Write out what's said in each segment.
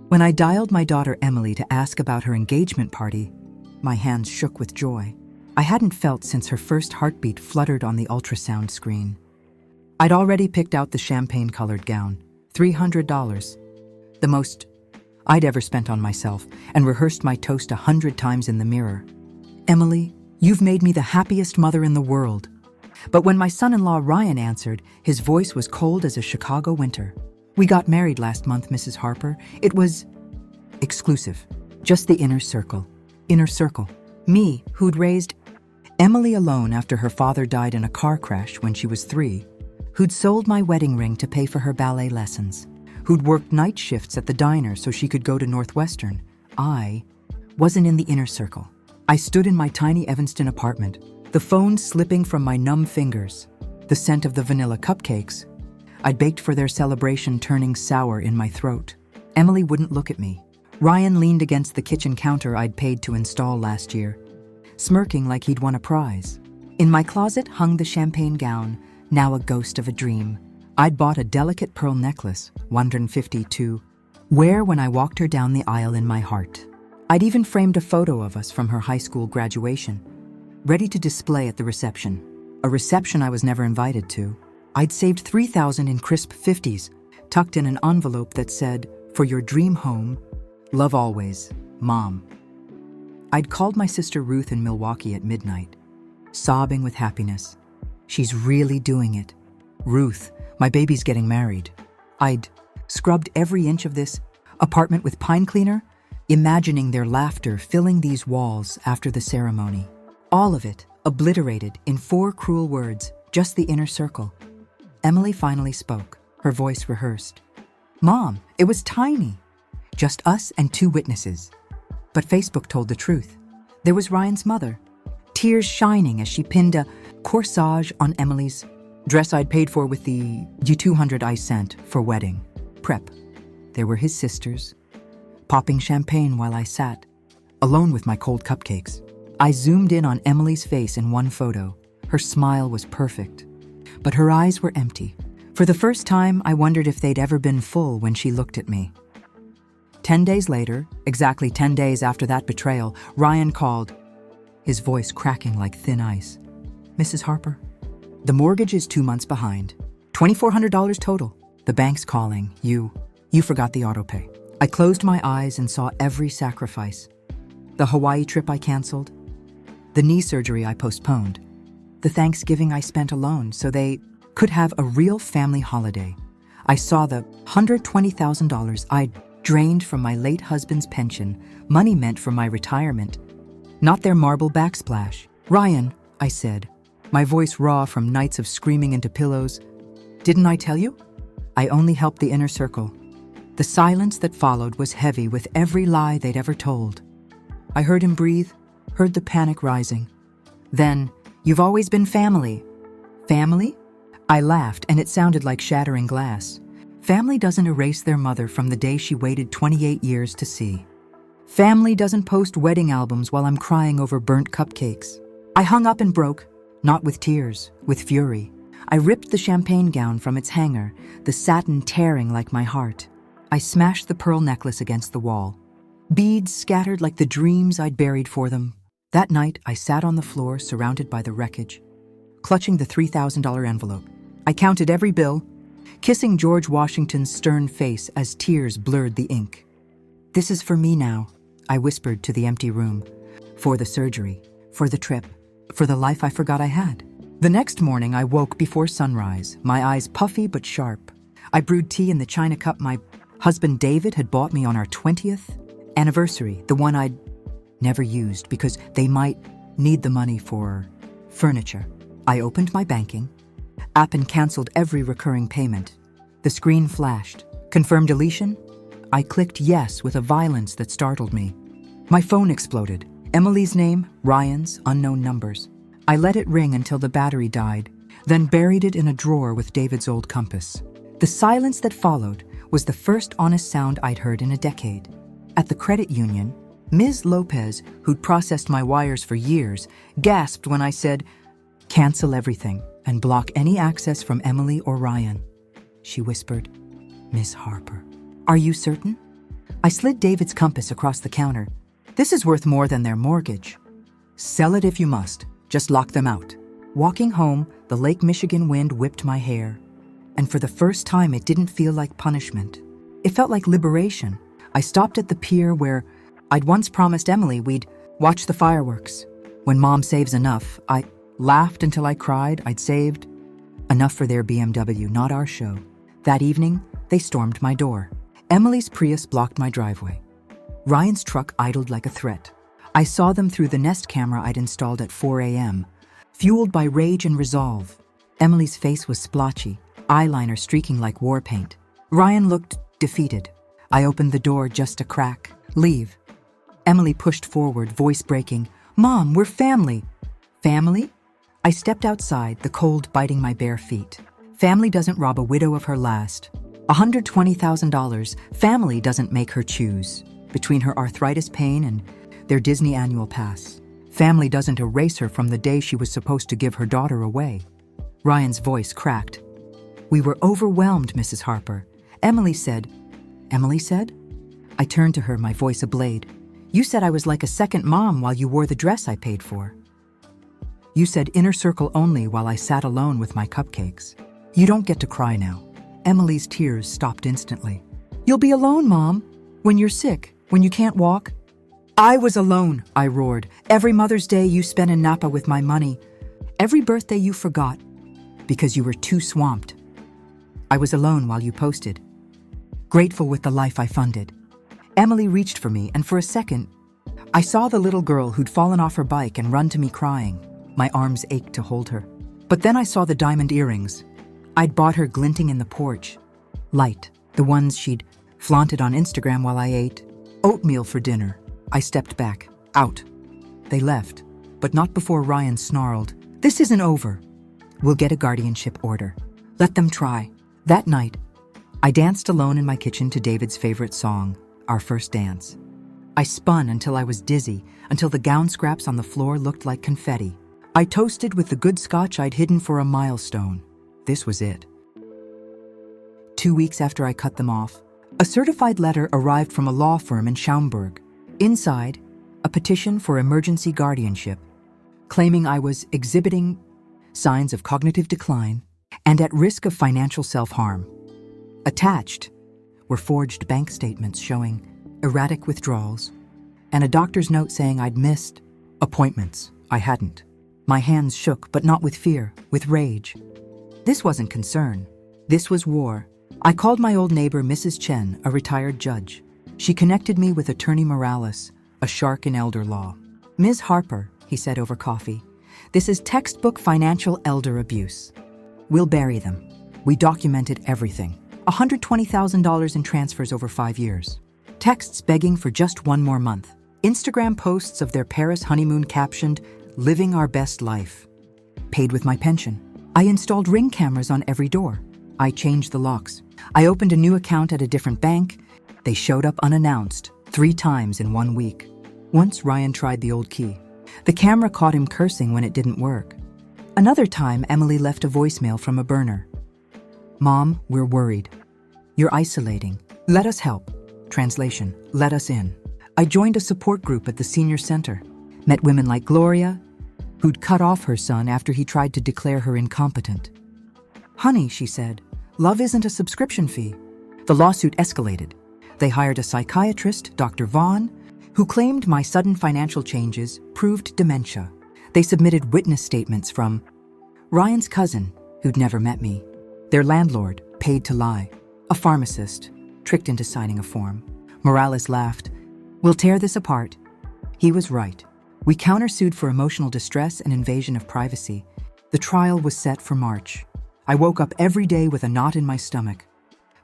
When I dialed my daughter Emily to ask about her engagement party, my hands shook with joy. I hadn't felt since her first heartbeat fluttered on the ultrasound screen. I'd already picked out the champagne-colored gown, $300, the most I'd ever spent on myself, and rehearsed my toast 100 times in the mirror. Emily, you've made me the happiest mother in the world. But when my son-in-law Ryan answered, his voice was cold as a Chicago winter. We got married last month, Mrs. Harper. It was exclusive. Just the inner circle. Inner circle. Me, who'd raised Emily alone after her father died in a car crash when she was 3, who'd sold my wedding ring to pay for her ballet lessons, who'd worked night shifts at the diner so she could go to Northwestern. I wasn't in the inner circle. I stood in my tiny Evanston apartment, the phone slipping from my numb fingers, the scent of the vanilla cupcakes I'd baked for their celebration turning sour in my throat. Emily wouldn't look at me. Ryan leaned against the kitchen counter I'd paid to install last year, smirking like he'd won a prize. In my closet hung the champagne gown, now a ghost of a dream. I'd bought a delicate pearl necklace, $150 to wear when I walked her down the aisle in my heart. I'd even framed a photo of us from her high school graduation, ready to display at the reception. A reception I was never invited to. I'd saved $3,000 in crisp 50s, tucked in an envelope that said, "For your dream home, love always, Mom." I'd called my sister Ruth in Milwaukee at midnight, sobbing with happiness. She's really doing it. Ruth, my baby's getting married. I'd scrubbed every inch of this apartment with pine cleaner, imagining their laughter filling these walls after the ceremony. All of it obliterated in 4 cruel words, just the inner circle. Emily finally spoke, her voice rehearsed. "Mom, it was tiny. Just us and 2 witnesses." But Facebook told the truth. There was Ryan's mother, tears shining as she pinned a corsage on Emily's dress I'd paid for with the $200 I sent for wedding prep. There were his sisters, popping champagne while I sat, alone with my cold cupcakes. I zoomed in on Emily's face in one photo. Her smile was perfect, but her eyes were empty. For the first time, I wondered if they'd ever been full when she looked at me. 10 days later, exactly 10 days after that betrayal, Ryan called, his voice cracking like thin ice. "Mrs. Harper, the mortgage is 2 months behind. $2,400 total. The bank's calling. You forgot the auto pay." I closed my eyes and saw every sacrifice. The Hawaii trip I canceled, the knee surgery I postponed, the Thanksgiving I spent alone so they could have a real family holiday. I saw the $120,000 I'd drained from my late husband's pension, money meant for my retirement, not their marble backsplash. "Ryan," I said, my voice raw from nights of screaming into pillows, "didn't I tell you? I only helped the inner circle." The silence that followed was heavy with every lie they'd ever told. I heard him breathe, heard the panic rising. Then, "You've always been family." "Family?" I laughed, and it sounded like shattering glass. Family doesn't erase their mother from the day she waited 28 years to see. Family doesn't post wedding albums while I'm crying over burnt cupcakes. I hung up and broke, not with tears, with fury. I ripped the champagne gown from its hanger, the satin tearing like my heart. I smashed the pearl necklace against the wall. Beads scattered like the dreams I'd buried for them. That night, I sat on the floor surrounded by the wreckage, clutching the $3,000 envelope. I counted every bill, kissing George Washington's stern face as tears blurred the ink. "This is for me now," I whispered to the empty room. "For the surgery, for the trip, for the life I forgot I had." The next morning, I woke before sunrise, my eyes puffy but sharp. I brewed tea in the china cup my husband David had bought me on our 20th anniversary, the one I'd never used because they might need the money for furniture. I opened my banking app and canceled every recurring payment. The screen flashed. Confirm deletion? I clicked yes with a violence that startled me. My phone exploded. Emily's name, Ryan's, unknown numbers. I let it ring until the battery died, then buried it in a drawer with David's old compass. The silence that followed was the first honest sound I'd heard in a decade. At the credit union, Ms. Lopez, who'd processed my wires for years, gasped when I said, "Cancel everything and block any access from Emily or Ryan." She whispered, "Miss Harper, are you certain?" I slid David's compass across the counter. This is worth more than their mortgage. Sell it if you must. Just lock them out. Walking home, the Lake Michigan wind whipped my hair. And for the first time, it didn't feel like punishment. It felt like liberation. I stopped at the pier where I'd once promised Emily we'd watch the fireworks. When Mom saves enough, I laughed until I cried. I'd saved enough for their BMW, not our show. That evening, they stormed my door. Emily's Prius blocked my driveway. Ryan's truck idled like a threat. I saw them through the Nest camera I'd installed at 4 a.m., fueled by rage and resolve. Emily's face was splotchy, eyeliner streaking like war paint. Ryan looked defeated. I opened the door just a crack. Leave. Emily pushed forward, voice breaking. Mom, we're family. Family? I stepped outside, the cold biting my bare feet. Family doesn't rob a widow of her last. $120,000. Family doesn't make her choose between her arthritis pain and their Disney annual pass. Family doesn't erase her from the day she was supposed to give her daughter away. Ryan's voice cracked. We were overwhelmed, Mrs. Harper. Emily said. Emily said? I turned to her, my voice ablade. You said I was like a second mom while you wore the dress I paid for. You said inner circle only while I sat alone with my cupcakes. You don't get to cry now. Emily's tears stopped instantly. You'll be alone, Mom. When you're sick, when you can't walk. I was alone, I roared. Every Mother's Day you spent in Napa with my money. Every birthday you forgot because you were too swamped. I was alone while you posted. Grateful with the life I funded. Emily reached for me, and for a second, I saw the little girl who'd fallen off her bike and run to me crying. My arms ached to hold her. But then I saw the diamond earrings. I'd bought her glinting in the porch. Light, the ones she'd flaunted on Instagram while I ate oatmeal for dinner. I stepped back. Out. They left, but not before Ryan snarled. This isn't over. We'll get a guardianship order. Let them try. That night, I danced alone in my kitchen to David's favorite song, Our First Dance. I spun until I was dizzy, until the gown scraps on the floor looked like confetti. I toasted with the good scotch I'd hidden for a milestone. This was it. 2 weeks after I cut them off, a certified letter arrived from a law firm in Schaumburg. Inside, a petition for emergency guardianship, claiming I was exhibiting signs of cognitive decline and at risk of financial self-harm. Attached were forged bank statements showing erratic withdrawals and a doctor's note saying I'd missed appointments. I hadn't. My hands shook, but not with fear, with rage. This wasn't concern. This was war. I called my old neighbor, Mrs. Chen, a retired judge. She connected me with Attorney Morales, a shark in elder law. Ms. Harper, he said over coffee, this is textbook financial elder abuse. We'll bury them. We documented everything. $120,000 in transfers over 5 years. Texts begging for just one more month. Instagram posts of their Paris honeymoon captioned, living our best life. Paid with my pension. I installed Ring cameras on every door. I changed the locks. I opened a new account at a different bank. They showed up unannounced 3 times in 1 week. Once Ryan tried the old key. The camera caught him cursing when it didn't work. Another time, Emily left a voicemail from a burner. Mom, we're worried. You're isolating. Let us help. Translation, let us in. I joined a support group at the senior center. Met women like Gloria, who'd cut off her son after he tried to declare her incompetent. Honey, she said, love isn't a subscription fee. The lawsuit escalated. They hired a psychiatrist, Dr. Vaughn, who claimed my sudden financial changes proved dementia. They submitted witness statements from Ryan's cousin, who'd never met me, their landlord, paid to lie, a pharmacist, tricked into signing a form. Morales laughed. We'll tear this apart. He was right. We countersued for emotional distress and invasion of privacy. The trial was set for March. I woke up every day with a knot in my stomach,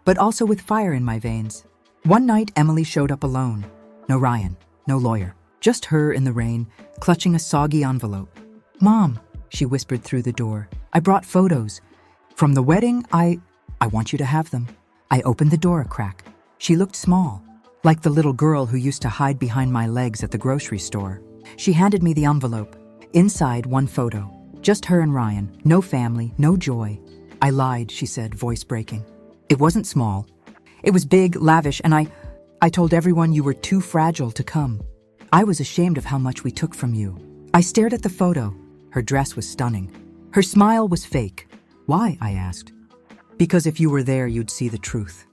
but also with fire in my veins. One night, Emily showed up alone. No Ryan, no lawyer, just her in the rain, clutching a soggy envelope. Mom, she whispered through the door, I brought photos. From the wedding, I want you to have them. I opened the door a crack. She looked small, like the little girl who used to hide behind my legs at the grocery store. She handed me the envelope. Inside, one photo. Just her and Ryan. No family, no joy. I lied, she said, voice breaking. It wasn't small. It was big, lavish, and I I told everyone you were too fragile to come. I was ashamed of how much we took from you. I stared at the photo. Her dress was stunning. Her smile was fake. Why? I asked. Because if you were there, you'd see the truth.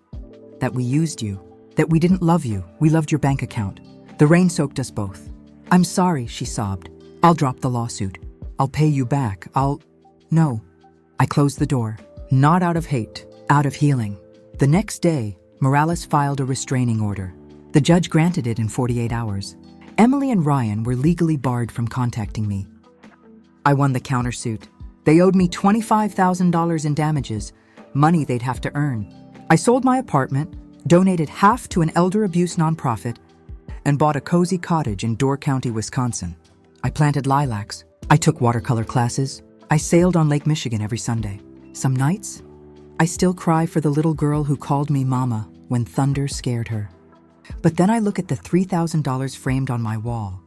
That we used you. That we didn't love you. We loved your bank account. The rain soaked us both. I'm sorry, she sobbed. I'll drop the lawsuit. I'll pay you back. No. I closed the door. Not out of hate, out of healing. The next day, Morales filed a restraining order. The judge granted it in 48 hours. Emily and Ryan were legally barred from contacting me. I won the countersuit. They owed me $25,000 in damages, money they'd have to earn. I sold my apartment, donated half to an elder abuse nonprofit, and bought a cozy cottage in Door County, Wisconsin. I planted lilacs. I took watercolor classes. I sailed on Lake Michigan every Sunday. Some nights, I still cry for the little girl who called me Mama when thunder scared her. But then I look at the $3,000 framed on my wall.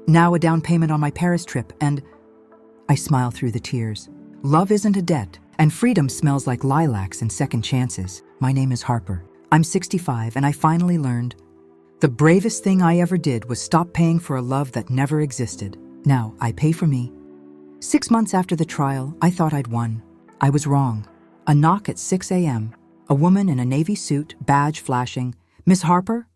Now a down payment on my Paris trip, and I smile through the tears. Love isn't a debt, and freedom smells like lilacs and second chances. My name is Harper. I'm 65, and I finally learned the bravest thing I ever did was stop paying for a love that never existed. Now I pay for me. 6 months after the trial, I thought I'd won. I was wrong. A knock at 6 a.m. A woman in a navy suit, badge flashing. Miss Harper?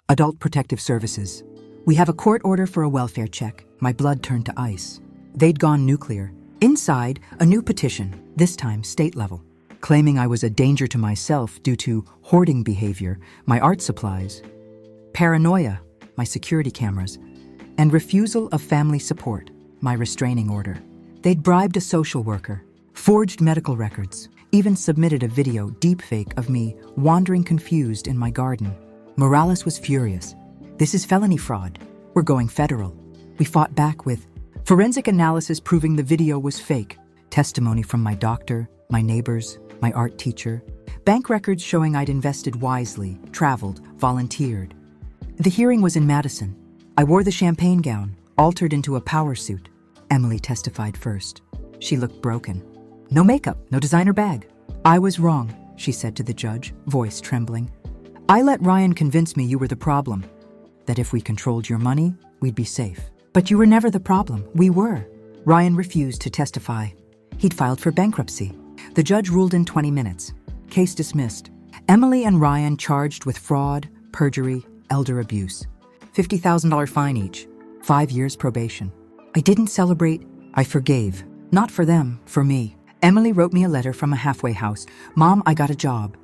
Adult Protective Services. We have a court order for a welfare check. My blood turned to ice. They'd gone nuclear. Inside, a new petition, this time state level, claiming I was a danger to myself due to hoarding behavior, my art supplies, paranoia, my security cameras, and refusal of family support, my restraining order. They'd bribed a social worker, forged medical records, even submitted a video deepfake of me wandering confused in my garden. Morales was furious. This is felony fraud. We're going federal. We fought back with forensic analysis proving the video was fake, testimony from my doctor, my neighbors, my art teacher, bank records showing I'd invested wisely, traveled, volunteered. The hearing was in Madison. I wore the champagne gown, altered into a power suit. Emily testified first. She looked broken. No makeup, no designer bag. I was wrong, she said to the judge, voice trembling. I let Ryan convince me you were the problem, that if we controlled your money, we'd be safe. But you were never the problem. We were. Ryan refused to testify. He'd filed for bankruptcy. The judge ruled in 20 minutes. Case dismissed. Emily and Ryan charged with fraud, perjury, elder abuse. $50,000 fine each. 5 years probation. I didn't celebrate. I forgave. Not for them, for me. Emily wrote me a letter from a halfway house. Mom, I got a job.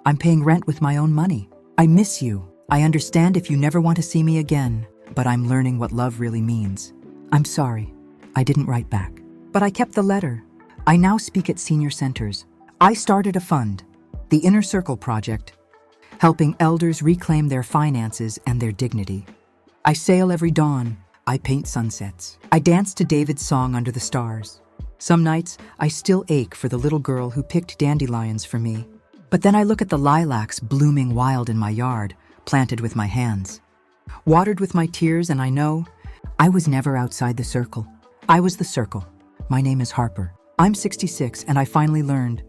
I'm paying rent with my own money. I miss you. I understand if you never want to see me again, but I'm learning what love really means. I'm sorry. I didn't write back. But I kept the letter. I now speak at senior centers. I started a fund, the Inner Circle Project, helping elders reclaim their finances and their dignity. I sail every dawn. I paint sunsets. I dance to David's song Under the Stars. Some nights, I still ache for the little girl who picked dandelions for me. But then I look at the lilacs blooming wild in my yard, planted with my hands, watered with my tears, and I know I was never outside the circle. I was the circle. My name is Harper. I'm 66, and I finally learned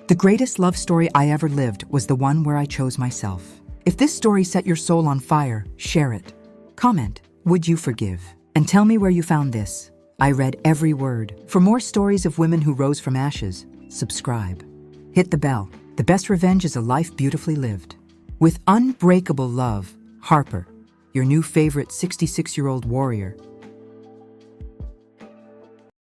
the greatest love story I ever lived was the one where I chose myself. If this story set your soul on fire, share it. Comment, would you forgive? And tell me where you found this. I read every word. For more stories of women who rose from ashes, subscribe. Hit the bell. The best revenge is a life beautifully lived. With unbreakable love, Harper, your new favorite 66-year-old warrior,